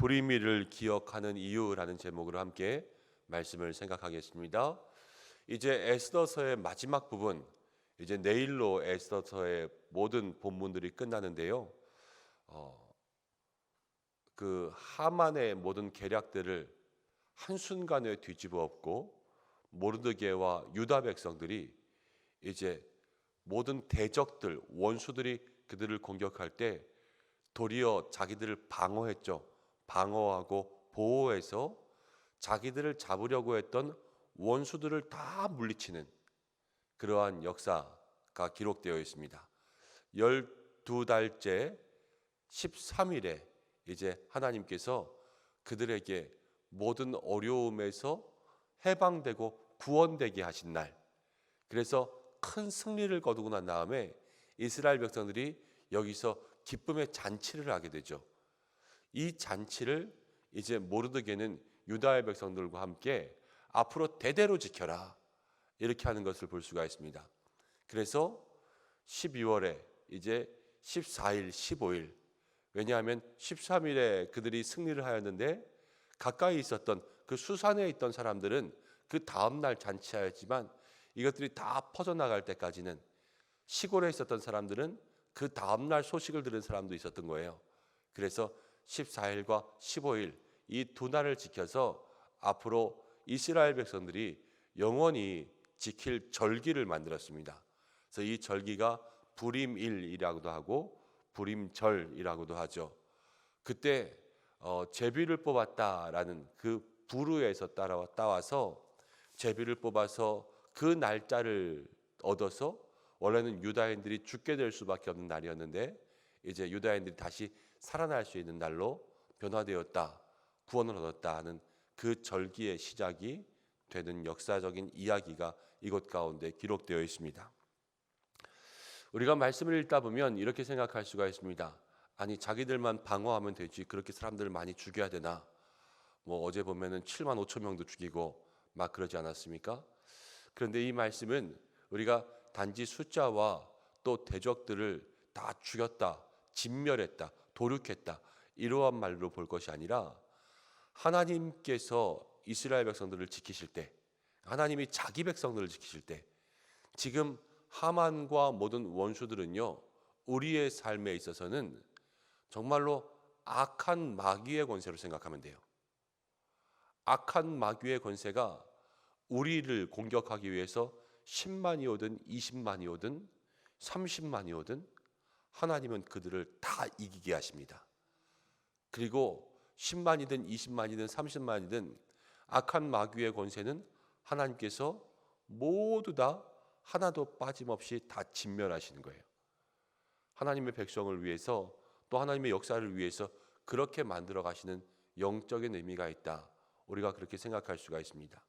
불의미를 기억하는 이유라는 제목으로 함께 말씀을 생각하겠습니다. 이제 에스더서의 마지막 부분, 이제 내일로 에스더서의 모든 본문들이 끝나는데요. 그 하만의 모든 계략들을 한순간에 뒤집어 엎고 모르드게와 유다 백성들이 이제 모든 대적들, 원수들이 그들을 공격할 때 도리어 자기들을 방어했죠. 방어하고 보호해서 자기들을 잡으려고 했던 원수들을 다 물리치는 그러한 역사가 기록되어 있습니다. 12달째 13일에 이제 하나님께서 그들에게 모든 어려움에서 해방되고 구원되게 하신 날, 그래서 큰 승리를 거두고 난 다음에 이스라엘 백성들이 여기서 기쁨의 잔치를 하게 되죠. 이 잔치를 이제 모르드게는 유다의 백성들과 함께 앞으로 대대로 지켜라, 이렇게 하는 것을 볼 수가 있습니다. 그래서 12월에 이제 14일, 15일, 왜냐하면 13일에 그들이 승리를 하였는데 가까이 있었던 그 수산에 있던 사람들은 그 다음날 잔치하였지만 이것들이 다 퍼져나갈 때까지는, 시골에 있었던 사람들은 그 다음날 소식을 들은 사람도 있었던 거예요. 그래서 14일과 15일 이 두 날을 지켜서 앞으로 이스라엘 백성들이 영원히 지킬 절기를 만들었습니다. 그래서 이 절기가 불임일이라고도 하고 불임절이라고도 하죠. 그때 제비를 뽑았다라는 그 부르에서 따와서 제비를 뽑아서 그 날짜를 얻어서, 원래는 유다인들이 죽게 될 수밖에 없는 날이었는데 이제 유다인들이 다시 살아날 수 있는 날로 변화되었다, 구원을 얻었다 하는 그 절기의 시작이 되는 역사적인 이야기가 이곳 가운데 기록되어 있습니다. 우리가 말씀을 읽다 보면 이렇게 생각할 수가 있습니다. 아니, 자기들만 방어하면 되지 그렇게 사람들을 많이 죽여야 되나? 어제 보면은 7만 5천 명도 죽이고 막 그러지 않았습니까? 그런데 이 말씀은 우리가 단지 숫자와 또 대적들을 다 죽였다, 진멸했다, 도륙했다, 이러한 말로 볼 것이 아니라 하나님께서 이스라엘 백성들을 지키실 때, 하나님이 자기 백성들을 지키실 때, 지금 하만과 모든 원수들은요, 우리의 삶에 있어서는 정말로 악한 마귀의 권세로 생각하면 돼요. 악한 마귀의 권세가 우리를 공격하기 위해서 10만이 오든 20만이 오든 30만이 오든 하나님은 그들을 다 이기게 하십니다. 그리고 10만이든 20만이든 30만이든 악한 마귀의 권세는 하나님께서 모두 다 하나도 빠짐없이 다 진멸하시는 거예요. 하나님의 백성을 위해서, 또 하나님의 역사를 위해서 그렇게 만들어 가시는 영적인 의미가 있다, 우리가 그렇게 생각할 수가 있습니다.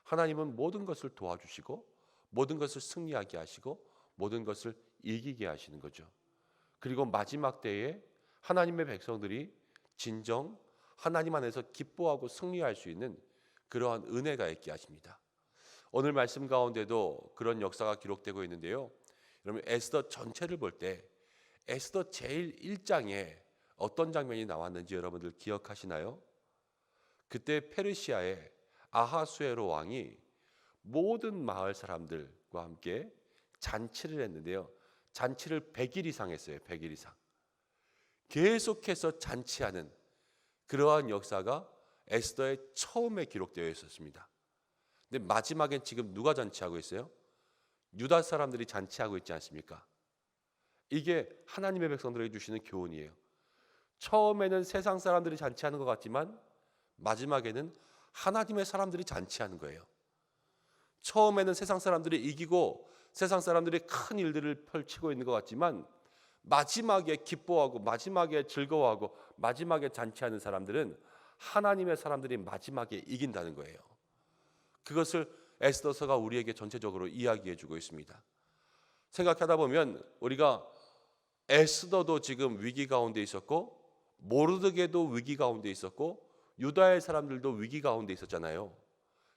하나님은 모든 것을 도와주시고 모든 것을 승리하게 하시고 모든 것을 이기게 하시는 거죠. 그리고 마지막 때에 하나님의 백성들이 진정 하나님 안에서 기뻐하고 승리할 수 있는 그러한 은혜가 있게 하십니다. 오늘 말씀 가운데도 그런 역사가 기록되고 있는데요. 여러분, 에스더 전체를 볼 때 에스더 제일 1장에 어떤 장면이 나왔는지 여러분들 기억하시나요? 그때 페르시아의 아하수에로 왕이 모든 마을 사람들과 함께 잔치를 했는데요. 잔치를 100일 이상 했어요. 100일 이상. 계속해서 잔치하는 그러한 역사가 에스더의 처음에 기록되어 있었습니다. 근데 마지막엔 지금 누가 잔치하고 있어요? 유다 사람들이 잔치하고 있지 않습니까? 이게 하나님의 백성들에게 주시는 교훈이에요. 처음에는 세상 사람들이 잔치하는 것 같지만 마지막에는 하나님의 사람들이 잔치하는 거예요. 처음에는 세상 사람들이 이기고 세상 사람들이 큰 일들을 펼치고 있는 것 같지만 마지막에 기뻐하고 마지막에 즐거워하고 마지막에 잔치하는 사람들은 하나님의 사람들이 마지막에 이긴다는 거예요. 그것을 에스더서가 우리에게 전체적으로 이야기해 주고 있습니다. 생각하다 보면 우리가 에스더도 지금 위기 가운데 있었고 모르드게도 위기 가운데 있었고 유다의 사람들도 위기 가운데 있었잖아요.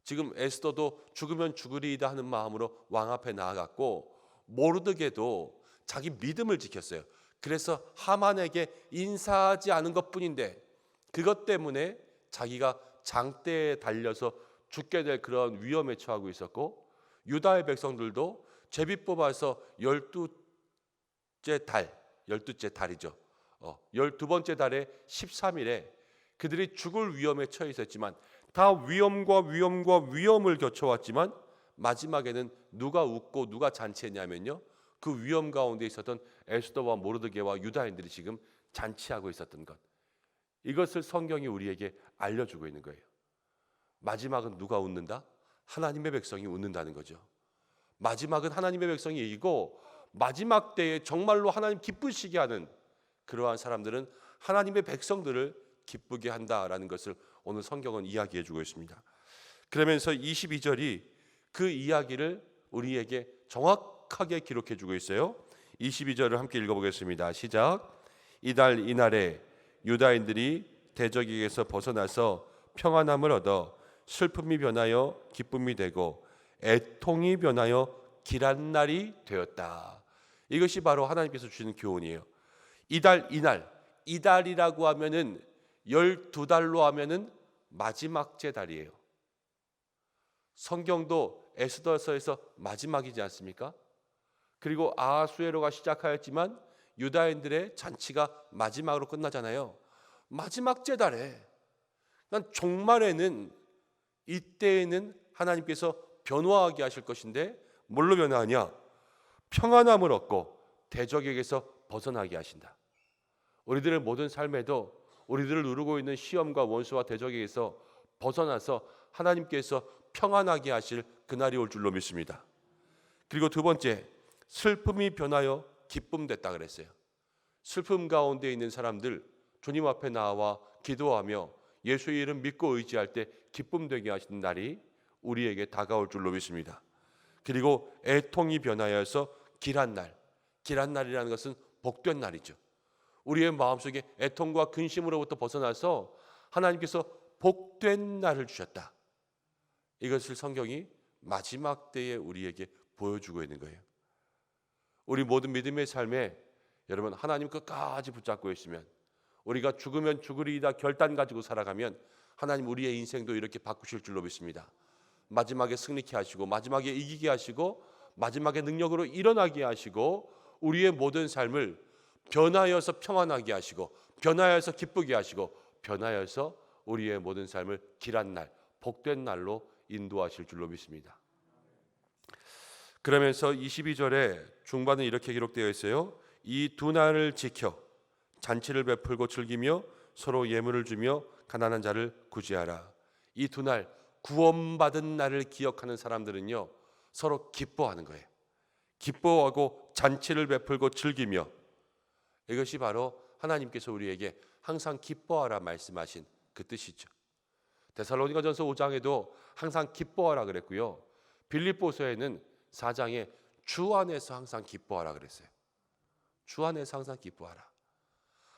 지금 에스더도 죽으면 죽으리이다 하는 마음으로 왕 앞에 나아갔고 모르드게도 자기 믿음을 지켰어요. 그래서 하만에게 인사하지 않은 것뿐인데 그것 때문에 자기가 장대에 달려서 죽게 될 그런 위험에 처하고 있었고, 유다의 백성들도 제비 뽑아서 12째 달이죠. 12번째 달에 13일에 그들이 죽을 위험에 처해 있었지만, 다 위험을 겪어왔지만 마지막에는 누가 웃고 누가 잔치했냐면요, 그 위험 가운데 있었던 에스더와 모르드게와 유다인들이 지금 잔치하고 있었던 것, 이것을 성경이 우리에게 알려주고 있는 거예요. 마지막은 누가 웃는다? 하나님의 백성이 웃는다는 거죠. 마지막은 하나님의 백성이 이기고, 마지막 때에 정말로 하나님 기쁘시게 하는 그러한 사람들은 하나님의 백성들을 기쁘게 한다라는 것을 오늘 성경은 이야기해 주고 있습니다. 그러면서 22절이 그 이야기를 우리에게 정확하게 기록해 주고 있어요. 22절을 함께 읽어보겠습니다. 시작. 이달 이날에 유다인들이 대적에게서 벗어나서 평안함을 얻어 슬픔이 변하여 기쁨이 되고 애통이 변하여 길한 날이 되었다. 이것이 바로 하나님께서 주시는 교훈이에요. 이달이라고 하면은 12달로 하면은 마지막 째 달이에요. 성경도 에스더서에서 마지막이지 않습니까? 그리고 아하수에로가 시작하였지만 유다인들의 잔치가 마지막으로 끝나잖아요. 마지막 째 달에, 난 종말에는, 이때에는 하나님께서 변화하게 하실 것인데, 뭘로 변화하냐? 평안함을 얻고 대적에게서 벗어나게 하신다. 우리들의 모든 삶에도 우리들을 누르고 있는 시험과 원수와 대적에게서 벗어나서 하나님께서 평안하게 하실 그날이 올 줄로 믿습니다. 그리고 두 번째, 슬픔이 변하여 기쁨 됐다 그랬어요. 슬픔 가운데 있는 사람들, 주님 앞에 나와 기도하며 예수의 이름 믿고 의지할 때 기쁨 되게 하시는 날이 우리에게 다가올 줄로 믿습니다. 그리고 애통이 변하여서 길한 날이라는 것은 복된 날이죠. 우리의 마음속에 애통과 근심으로부터 벗어나서 하나님께서 복된 날을 주셨다. 이것을 성경이 마지막 때에 우리에게 보여주고 있는 거예요. 우리 모든 믿음의 삶에 여러분, 하나님 끝까지 붙잡고 있으면, 우리가 죽으면 죽으리이다 결단 가지고 살아가면 하나님 우리의 인생도 이렇게 바꾸실 줄로 믿습니다. 마지막에 승리케 하시고, 마지막에 이기게 하시고, 마지막에 능력으로 일어나게 하시고, 우리의 모든 삶을 변하여서 평안하게 하시고, 변하여서 기쁘게 하시고, 변하여서 우리의 모든 삶을 길한 날, 복된 날로 인도하실 줄로 믿습니다. 그러면서 22절에 중반에 이렇게 기록되어 있어요. 이 두 날을 지켜 잔치를 베풀고 즐기며 서로 예물을 주며 가난한 자를 구제하라. 이 두 날, 구원받은 날을 기억하는 사람들은요, 서로 기뻐하는 거예요. 기뻐하고 잔치를 베풀고 즐기며, 이것이 바로 하나님께서 우리에게 항상 기뻐하라 말씀하신 그 뜻이죠. 데살로니가전서 5장에도 항상 기뻐하라 그랬고요, 빌립보서에는 4장에 주 안에서 항상 기뻐하라 그랬어요. 주 안에서 항상 기뻐하라.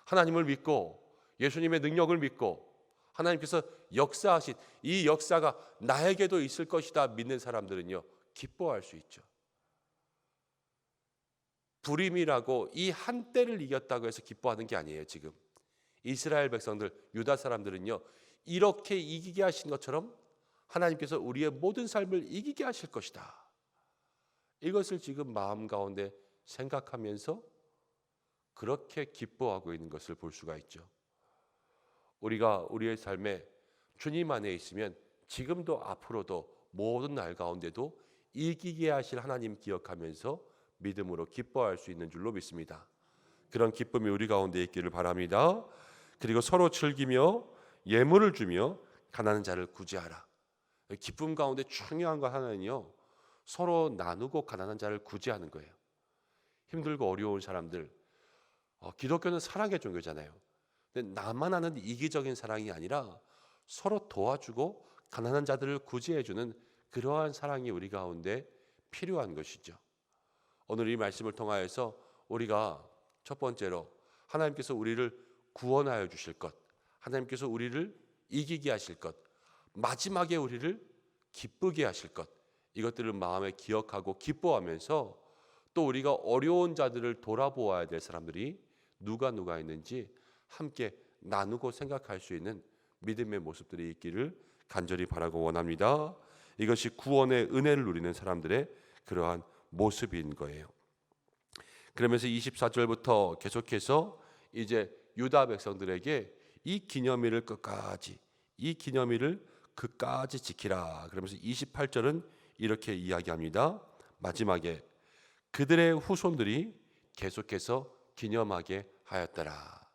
하나님을 믿고 예수님의 능력을 믿고 하나님께서 역사하신 이 역사가 나에게도 있을 것이다 믿는 사람들은요, 기뻐할 수 있죠. 불임이라고 이 한때를 이겼다고 해서 기뻐하는 게 아니에요. 지금 이스라엘 백성들, 유다 사람들은요, 이렇게 이기게 하신 것처럼 하나님께서 우리의 모든 삶을 이기게 하실 것이다. 이것을 지금 마음 가운데 생각하면서 그렇게 기뻐하고 있는 것을 볼 수가 있죠. 우리가 우리의 삶에 주님 안에 있으면 지금도 앞으로도 모든 날 가운데도 이기게 하실 하나님 기억하면서 믿음으로 기뻐할 수 있는 줄로 믿습니다. 그런 기쁨이 우리 가운데 있기를 바랍니다. 그리고 서로 즐기며 예물을 주며 가난한 자를 구제하라. 기쁨 가운데 중요한 거 하나는요, 서로 나누고 가난한 자를 구제하는 거예요. 힘들고 어려운 사람들, 기독교는 사랑의 종교잖아요. 근데 나만 하는 이기적인 사랑이 아니라 서로 도와주고 가난한 자들을 구제해주는 그러한 사랑이 우리 가운데 필요한 것이죠. 오늘 이 말씀을 통하여서 우리가 첫 번째로 하나님께서 우리를 구원하여 주실 것, 하나님께서 우리를 이기게 하실 것, 마지막에 우리를 기쁘게 하실 것, 이것들을 마음에 기억하고 기뻐하면서 또 우리가 어려운 자들을 돌아보아야 될 사람들이 누가 있는지 함께 나누고 생각할 수 있는 믿음의 모습들이 있기를 간절히 바라고 원합니다. 이것이 구원의 은혜를 누리는 사람들의 그러한 모습인 거예요. 그러면서 24절부터 계속해서 이제 유다 백성들에게 이 기념일을 끝까지 지키라. 그러면서 28절은 이렇게 이야기합니다. 마지막에 그들의 후손들이 계속해서 기념하게 하였더라.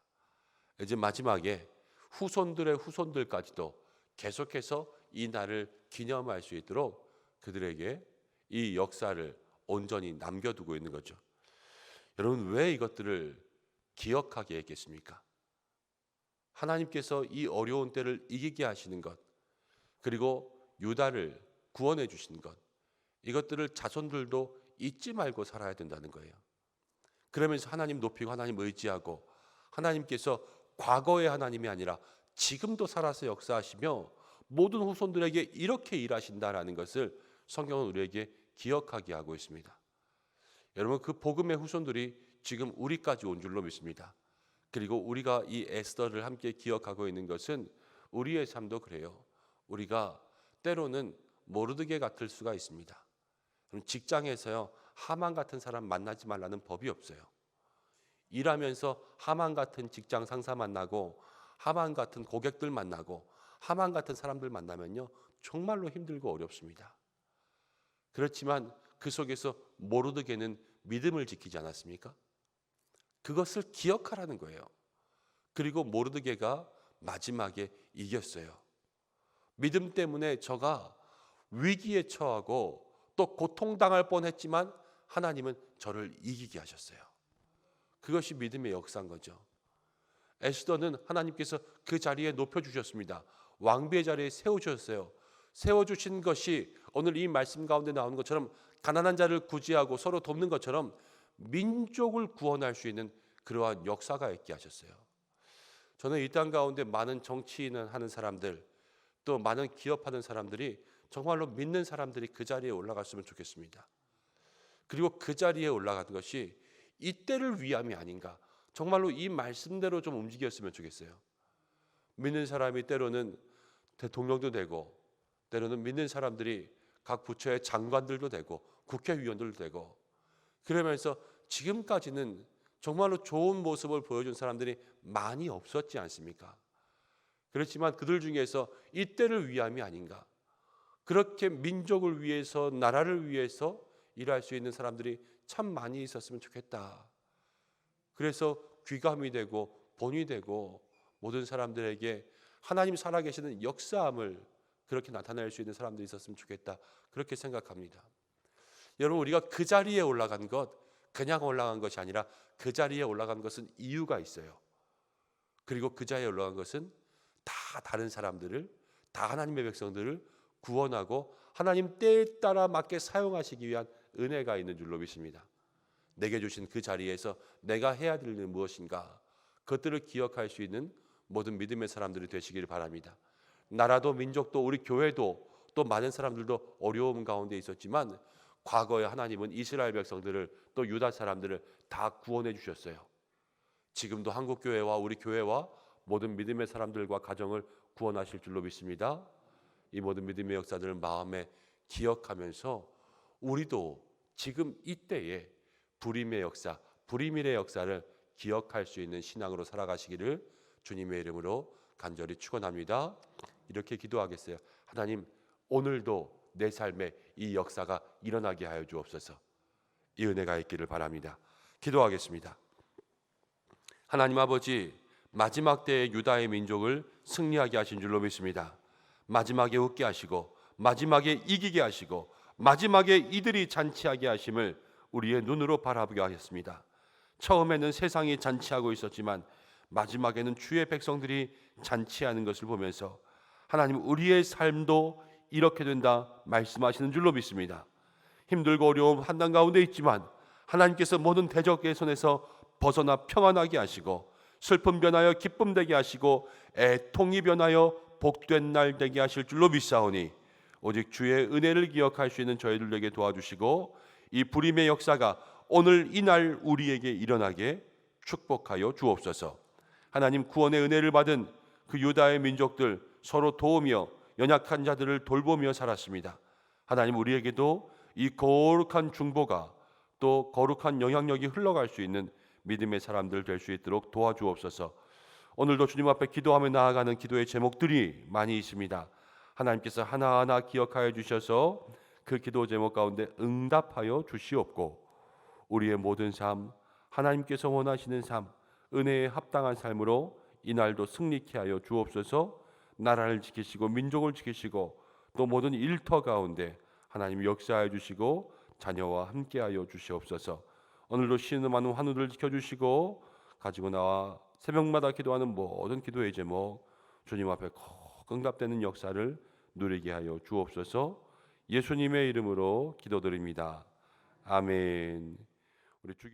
이제 마지막에 후손들의 후손들까지도 계속해서 이 날을 기념할 수 있도록 그들에게 이 역사를 온전히 남겨두고 있는 거죠. 여러분, 왜 이것들을 기억하게 했겠습니까? 하나님께서 이 어려운 때를 이기게 하시는 것, 그리고 유다를 구원해 주신 것, 이것들을 자손들도 잊지 말고 살아야 된다는 거예요. 그러면서 하나님 높이고 하나님 의지하고, 하나님께서 과거의 하나님이 아니라 지금도 살아서 역사하시며 모든 후손들에게 이렇게 일하신다라는 것을 성경은 우리에게 기억하게 하고 있습니다. 여러분, 그 복음의 후손들이 지금 우리까지 온 줄로 믿습니다. 그리고 우리가 이 에스더를 함께 기억하고 있는 것은 우리의 삶도 그래요. 우리가 때로는 모르드게 같을 수가 있습니다. 직장에서요, 하만 같은 사람 만나지 말라는 법이 없어요. 일하면서 하만 같은 직장 상사 만나고 하만 같은 고객들 만나고 하만 같은 사람들 만나면요, 정말로 힘들고 어렵습니다. 그렇지만 그 속에서 모르드게는 믿음을 지키지 않았습니까? 그것을 기억하라는 거예요. 그리고 모르드게가 마지막에 이겼어요. 믿음 때문에 저가 위기에 처하고 또 고통당할 뻔했지만 하나님은 저를 이기게 하셨어요. 그것이 믿음의 역사인 거죠. 에스더는 하나님께서 그 자리에 높여주셨습니다. 왕비의 자리에 세워주셨어요. 세워주신 것이 오늘 이 말씀 가운데 나오는 것처럼 가난한 자를 구제하고 서로 돕는 것처럼 민족을 구원할 수 있는 그러한 역사가 있게 하셨어요. 저는 이 땅 가운데 많은 정치인을 하는 사람들, 또 많은 기업하는 사람들이 정말로 믿는 사람들이 그 자리에 올라갔으면 좋겠습니다. 그리고 그 자리에 올라가는 것이 이때를 위함이 아닌가, 정말로 이 말씀대로 좀 움직였으면 좋겠어요. 믿는 사람이 때로는 대통령도 되고, 때로는 믿는 사람들이 각 부처의 장관들도 되고 국회의원들도 되고, 그러면서 지금까지는 정말로 좋은 모습을 보여준 사람들이 많이 없었지 않습니까? 그렇지만 그들 중에서 이때를 위함이 아닌가, 그렇게 민족을 위해서 나라를 위해서 일할 수 있는 사람들이 참 많이 있었으면 좋겠다. 그래서 귀감이 되고 본이 되고 모든 사람들에게 하나님 살아계시는 역사함을 그렇게 나타낼 수 있는 사람들이 있었으면 좋겠다, 그렇게 생각합니다. 여러분, 우리가 그 자리에 올라간 것, 그냥 올라간 것이 아니라 그 자리에 올라간 것은 이유가 있어요. 그리고 그 자리에 올라간 것은 다 다른 사람들을, 다 하나님의 백성들을 구원하고 하나님 때에 따라 맞게 사용하시기 위한 은혜가 있는 줄로 믿습니다. 내게 주신 그 자리에서 내가 해야 될 일은 무엇인가, 그것들을 기억할 수 있는 모든 믿음의 사람들이 되시길 바랍니다. 나라도 민족도 우리 교회도 또 많은 사람들도 어려움 가운데 있었지만 과거에 하나님은 이스라엘 백성들을 또 유다 사람들을 다 구원해 주셨어요. 지금도 한국교회와 우리 교회와 모든 믿음의 사람들과 가정을 구원하실 줄로 믿습니다. 이 모든 믿음의 역사들을 마음에 기억하면서 우리도 지금 이때에 불임의 역사, 불임일의 역사를 기억할 수 있는 신앙으로 살아가시기를 주님의 이름으로 간절히 축원합니다. 이렇게 기도하겠어요. 하나님, 오늘도 내 삶에 이 역사가 일어나게 하여 주옵소서. 이 은혜가 있기를 바랍니다. 기도하겠습니다. 하나님 아버지, 마지막 때의 유다의 민족을 승리하게 하신 줄로 믿습니다. 마지막에 웃게 하시고 마지막에 이기게 하시고 마지막에 이들이 잔치하게 하심을 우리의 눈으로 바라보게 하셨습니다. 처음에는 세상이 잔치하고 있었지만 마지막에는 주의 백성들이 잔치하는 것을 보면서 하나님, 우리의 삶도 이렇게 된다 말씀하시는 줄로 믿습니다. 힘들고 어려움 한단 가운데 있지만 하나님께서 모든 대적의 손에서 벗어나 평안하게 하시고 슬픔 변하여 기쁨 되게 하시고 애통이 변하여 복된 날 되게 하실 줄로 믿사오니 오직 주의 은혜를 기억할 수 있는 저희들에게 도와주시고 이 불임의 역사가 오늘 이 날 우리에게 일어나게 축복하여 주옵소서. 하나님 구원의 은혜를 받은 그 유다의 민족들 서로 도우며 연약한 자들을 돌보며 살았습니다. 하나님 우리에게도 이 거룩한 중보가 또 거룩한 영향력이 흘러갈 수 있는 믿음의 사람들 될 수 있도록 도와주옵소서. 오늘도 주님 앞에 기도하며 나아가는 기도의 제목들이 많이 있습니다. 하나님께서 하나하나 기억하여 주셔서 그 기도 제목 가운데 응답하여 주시옵고 우리의 모든 삶, 하나님께서 원하시는 삶, 은혜에 합당한 삶으로 이날도 승리케 하여 주옵소서. 나라를 지키시고 민족을 지키시고 또 모든 일터 가운데 하나님 역사하여 주시고 자녀와 함께하여 주시옵소서. 오늘도 신음하는 환우들 지켜주시고 가지고 나와 새벽마다 기도하는 모든 기도의 제목 주님 앞에 꼭 응답되는 역사를 누리게 하여 주옵소서. 예수님의 이름으로 기도드립니다. 아멘. 우리 주기도